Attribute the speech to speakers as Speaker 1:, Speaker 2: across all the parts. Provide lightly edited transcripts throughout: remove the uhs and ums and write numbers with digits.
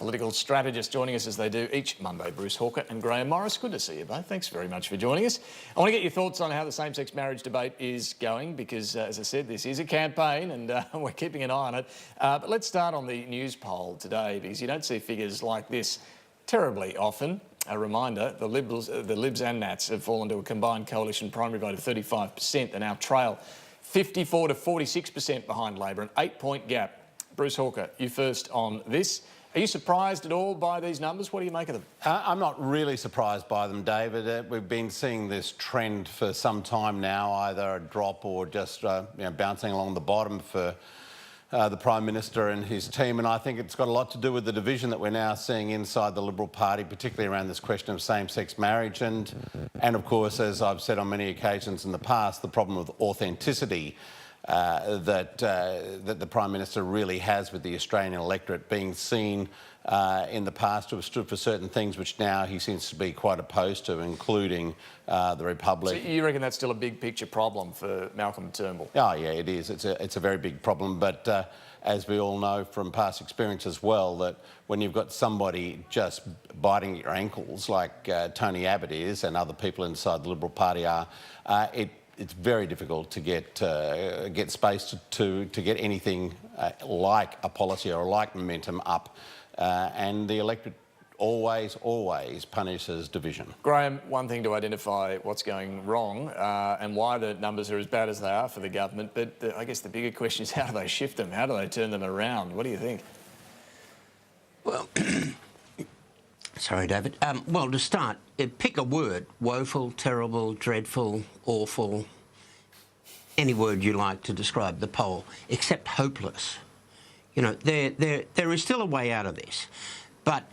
Speaker 1: political strategist, joining us as they do each Monday. Bruce Hawker and Grahame Morris. Good to see you both. Thanks very much for joining us. I want to get your thoughts on how the same-sex marriage debate is going because, as I said, this is a campaign and we're keeping an eye on it. But let's start on the Newspoll today because you don't see figures like this terribly often. A reminder, the Libs and Nats have fallen to a combined coalition primary vote of 35%. They now trail 54 to 46% behind Labor, an 8-point gap. Bruce Hawker, you first on this. Are you surprised at all by these numbers? What do you make of them? I'm
Speaker 2: not really surprised by them, David. We've been seeing this trend for some time now, either a drop or just bouncing along the bottom for the Prime Minister and his team. And I think it's got a lot to do with the division that we're now seeing inside the Liberal Party, particularly around this question of same-sex marriage. And of course, as I've said on many occasions in the past, the problem with authenticity that the Prime Minister really has with the Australian electorate, being seen in the past to have stood for certain things which now he seems to be quite opposed to, including the Republic.
Speaker 1: So you reckon that's still a big picture problem for Malcolm Turnbull?
Speaker 2: Oh yeah, it is. It's a very big problem, but as we all know from past experience as well, that when you've got somebody just biting at your ankles like Tony Abbott is and other people inside the Liberal Party are, it's very difficult to get space to get anything like a policy or like momentum up, and the electorate always punishes division.
Speaker 1: Grahame, one thing to identify what's going wrong and why the numbers are as bad as they are for the government, but I guess the bigger question is how do they shift them? How do they turn them around? What do you think?
Speaker 3: Well, sorry, David. Well, to start, pick a word: woeful, terrible, dreadful, awful, any word you like to describe the poll, except hopeless. You know, there is still a way out of this. But,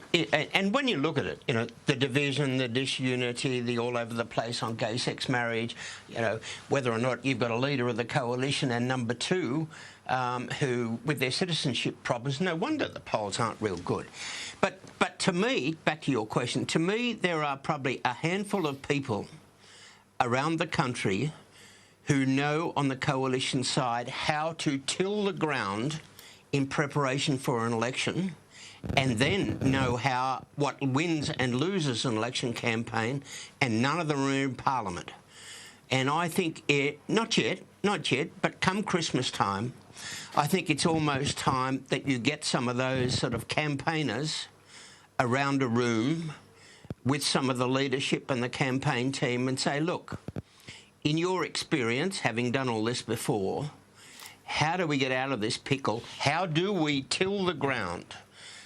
Speaker 3: and when you look at it, you know, the division, the disunity, the all over the place on gay-sex marriage, you know, whether or not you've got a leader of the coalition and number two who, with their citizenship problems, no wonder the polls aren't real good. But to me, back to your question, to me there are probably a handful of people around the country who know on the coalition side how to till the ground in preparation for an election, and then know what wins and loses an election campaign, and none of them are in Parliament. And I think not yet, but come Christmas time, I think it's almost time that you get some of those sort of campaigners around a room with some of the leadership and the campaign team and say, look, in your experience, having done all this before, how do we get out of this pickle? How do we till the ground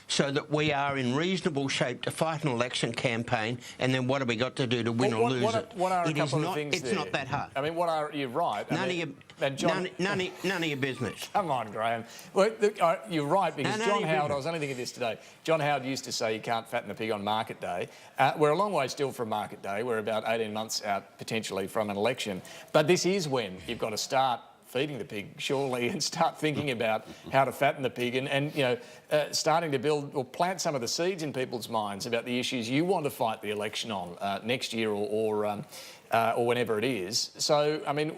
Speaker 3: so that we are in reasonable shape to fight an election campaign, and then what have we got to do to win or lose it?
Speaker 1: What are a couple of things
Speaker 3: It's
Speaker 1: there?
Speaker 3: not that hard.
Speaker 1: I mean, you're right.
Speaker 3: None of your business.
Speaker 1: Come on, Grahame. Well, you're right, because John Howard, I was only thinking this today, John Howard used to say you can't fatten the pig on market day. We're a long way still from market day. We're about 18 months out, potentially, from an election. But this is when you've got to start feeding the pig, surely, and start thinking about how to fatten the pig and you know, starting to build or plant some of the seeds in people's minds about the issues you want to fight the election on next year or whenever it is. So, I mean,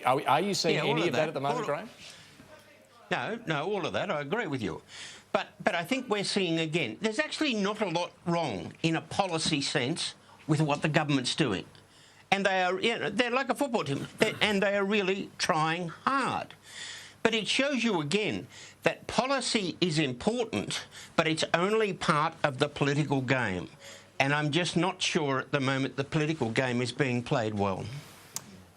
Speaker 1: are you seeing any of that at the moment, Grahame?
Speaker 3: No, all of that, I agree with you. But I think we're seeing, again, there's actually not a lot wrong in a policy sense with what the government's doing. And they are, you know, they're like a football team, and they are really trying hard. But it shows you again that policy is important, but it's only part of the political game. And I'm just not sure at the moment the political game is being played well.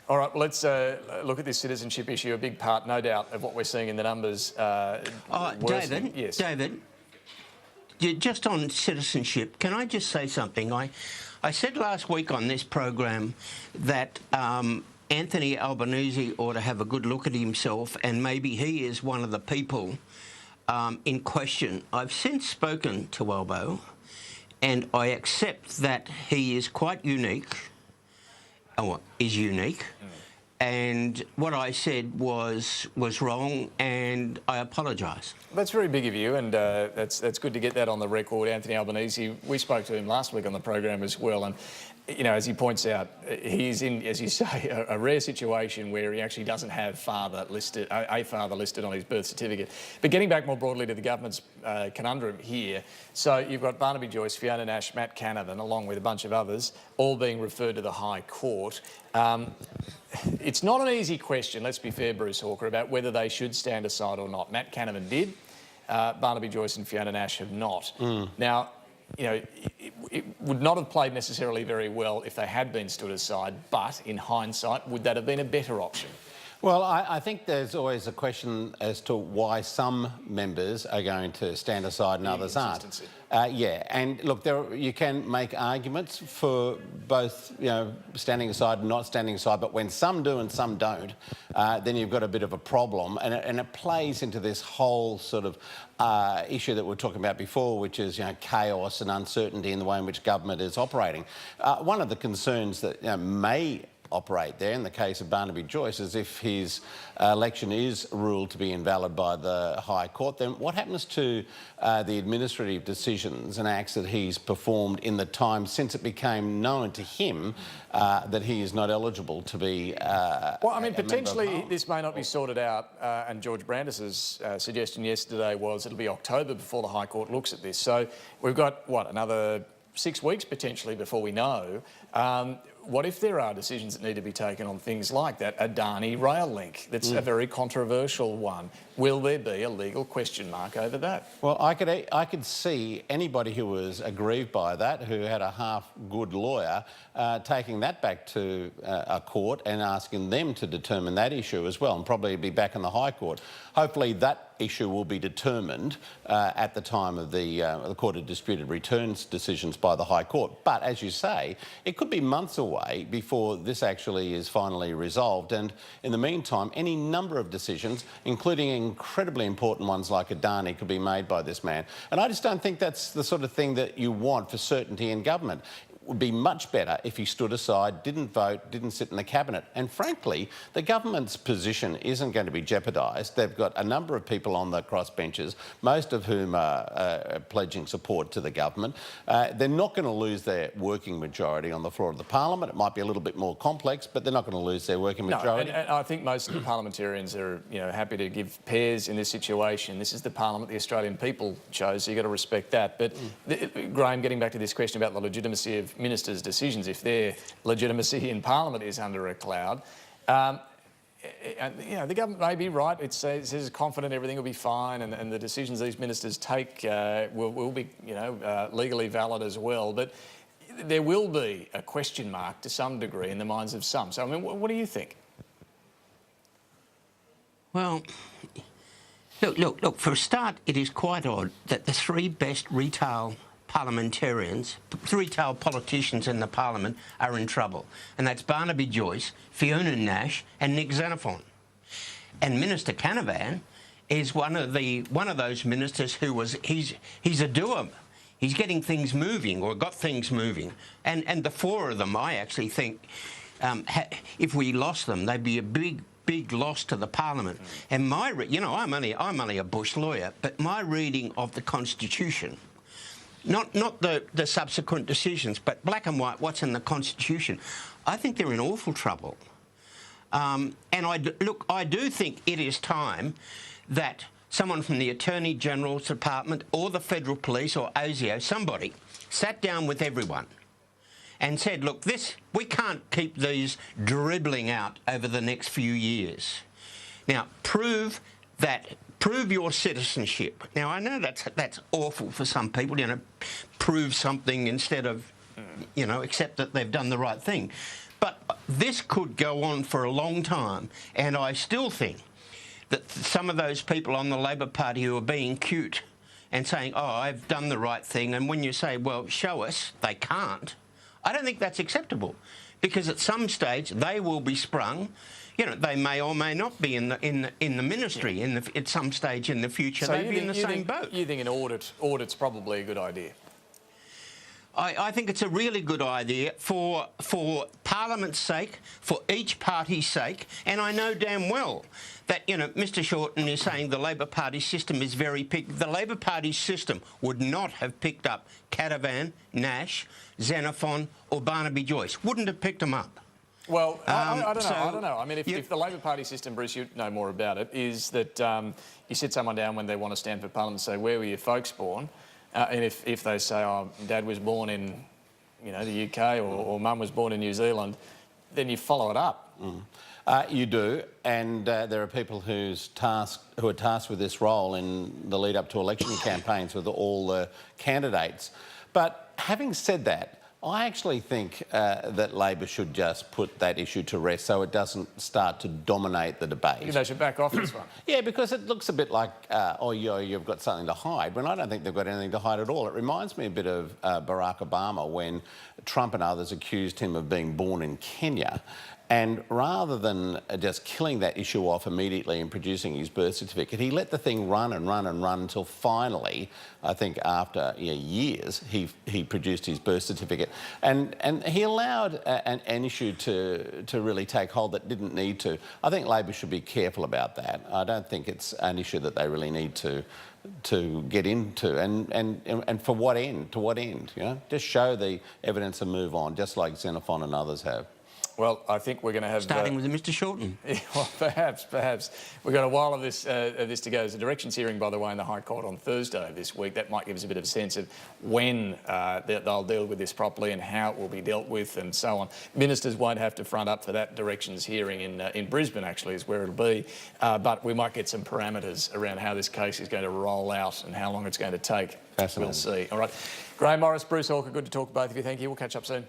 Speaker 1: All right, well, let's look at this citizenship issue, a big part, no doubt, of what we're seeing in the numbers.
Speaker 3: David,
Speaker 1: yes.
Speaker 3: David, just on citizenship, can I just say something? I said last week on this program that Anthony Albanese ought to have a good look at himself, and maybe he is one of the people in question. I've since spoken to Albo, and I accept that he is quite unique, or is unique. And what I said was wrong, and I apologise.
Speaker 1: That's very big of you, and that's good to get that on the record. Anthony Albanese, we spoke to him last week on the program as well, and you know, as he points out, he's in, as you say, a rare situation where he actually doesn't have a father listed on his birth certificate. But getting back more broadly to the government's conundrum here, so you've got Barnaby Joyce, Fiona Nash, Matt Canavan, along with a bunch of others, all being referred to the High Court. It's not an easy question, let's be fair, Bruce Hawker, about whether they should stand aside or not. Matt Canavan did. Barnaby Joyce and Fiona Nash have not. Now, you know, it would not have played necessarily very well if they had been stood aside, but in hindsight, would that have been a better option?
Speaker 2: Well, I think there's always a question as to why some members are going to stand aside and others aren't. Yeah, and look, you can make arguments for both, you know, standing aside and not standing aside, but when some do and some don't, then you've got a bit of a problem, and it plays into this whole sort of issue that we were talking about before, which is, you know, chaos and uncertainty in the way in which government is operating. One of the concerns that, you know, may operate there in the case of Barnaby Joyce is if his election is ruled to be invalid by the High Court, then what happens to the administrative decisions and acts that he's performed in the time since it became known to him that he is not eligible to be
Speaker 1: well, I mean, potentially this may not be sorted out, and George Brandis's suggestion yesterday was it'll be October before the High Court looks at this. So we've got, what, another 6 weeks potentially before we know. What if there are decisions that need to be taken on things like that Adani rail link? That's a very controversial one. Will there be a legal question mark over that?
Speaker 2: Well, I could see anybody who was aggrieved by that, who had a half-good lawyer, taking that back to a court and asking them to determine that issue as well, and probably be back in the High Court. Hopefully that issue will be determined at the time of the Court of Disputed Returns decisions by the High Court. But as you say, it could be months away before this actually is finally resolved. And in the meantime, any number of decisions, including incredibly important ones like Adani, could be made by this man. And I just don't think that's the sort of thing that you want for certainty in government. Would be much better if he stood aside, didn't vote, didn't sit in the cabinet. And frankly, the government's position isn't going to be jeopardised. They've got a number of people on the crossbenches, most of whom are pledging support to the government. They're not going to lose their working majority on the floor of the parliament. It might be a little bit more complex, but they're not going to lose their working majority.
Speaker 1: And I think most parliamentarians are, you know, happy to give pairs in this situation. This is the parliament the Australian people chose, so you've got to respect that. But Grahame, getting back to this question about the legitimacy of ministers' decisions, if their legitimacy in Parliament is under a cloud, you know, the government may be right. It says confident everything will be fine, and the decisions these ministers take will be, you know, legally valid as well. But there will be a question mark to some degree in the minds of some. So, I mean, what do you think?
Speaker 3: Well, look, for a start, it is quite odd that the three best retail politicians in the parliament are in trouble, and that's Barnaby Joyce, Fiona Nash and Nick Xenophon. And Minister Canavan is one of those ministers who he's a doer. He's getting things moving, or got things moving. And the four of them, I actually think, if we lost them, they'd be a big loss to the parliament. And you know, I'm only a bush lawyer, but my reading of the Constitution, not the subsequent decisions, but black and white, what's in the Constitution, I think they're in awful trouble. And I do think it is time that someone from the Attorney General's Department or the Federal Police or ASIO, somebody, sat down with everyone and said, look, we can't keep these dribbling out over the next few years. Now, prove your citizenship. Now, I know that's awful for some people, you know, prove something instead of, you know, accept that they've done the right thing. But this could go on for a long time, and I still think that some of those people on the Labor Party who are being cute and saying, oh, I've done the right thing, and when you say, well, show us, they can't, I don't think that's acceptable, because at some stage they will be sprung. You know, they may or may not be in the ministry at some stage in the future. So they'd be in the same boat.
Speaker 1: You think an audit's probably a good idea?
Speaker 3: I think it's a really good idea for Parliament's sake, for each party's sake, and I know damn well that, you know, Mr Shorten is saying the Labor Party system is very the Labor Party system would not have picked up Catavan, Nash, Xenophon or Barnaby Joyce. Wouldn't have picked them up.
Speaker 1: Well, I don't know.
Speaker 3: so
Speaker 1: I don't know. I mean, if the Labor Party system, Bruce, you know more about it, is that you sit someone down when they want to stand for Parliament and say, where were your folks born? And if they say, oh, Dad was born in, you know, the UK or Mum was born in New Zealand, then you follow it up.
Speaker 2: You do, and there are people who are tasked with this role in the lead up to election campaigns with all the candidates. But having said that, I actually think that Labor should just put that issue to rest so it doesn't start to dominate the debate.
Speaker 1: You think they should back off this one?
Speaker 2: Yeah, because it looks a bit like, oh, you've got something to hide, when I don't think they've got anything to hide at all. It reminds me a bit of Barack Obama when Trump and others accused him of being born in Kenya. And rather than just killing that issue off immediately and producing his birth certificate, he let the thing run and run and run until finally, I think after years, he produced his birth certificate. And he allowed an issue to really take hold that didn't need to. I think Labor should be careful about that. I don't think it's an issue that they really need to get into, and for what end? To what end? You know, just show the evidence and move on, just like Xenophon and others have.
Speaker 1: Well, I think we're going to have...
Speaker 3: Starting with Mr Shorten.
Speaker 1: Yeah, well, perhaps. We've got a while of this to go. There's a directions hearing, by the way, in the High Court on Thursday this week. That might give us a bit of a sense of when they'll deal with this properly and how it will be dealt with and so on. Ministers won't have to front up for that directions hearing in Brisbane, actually, is where it'll be. But we might get some parameters around how this case is going to roll out and how long it's going to take.
Speaker 2: Fascinating.
Speaker 1: We'll see. All right. Grahame Morris, Bruce Hawker, good to talk to both of you. Thank you. We'll catch up soon.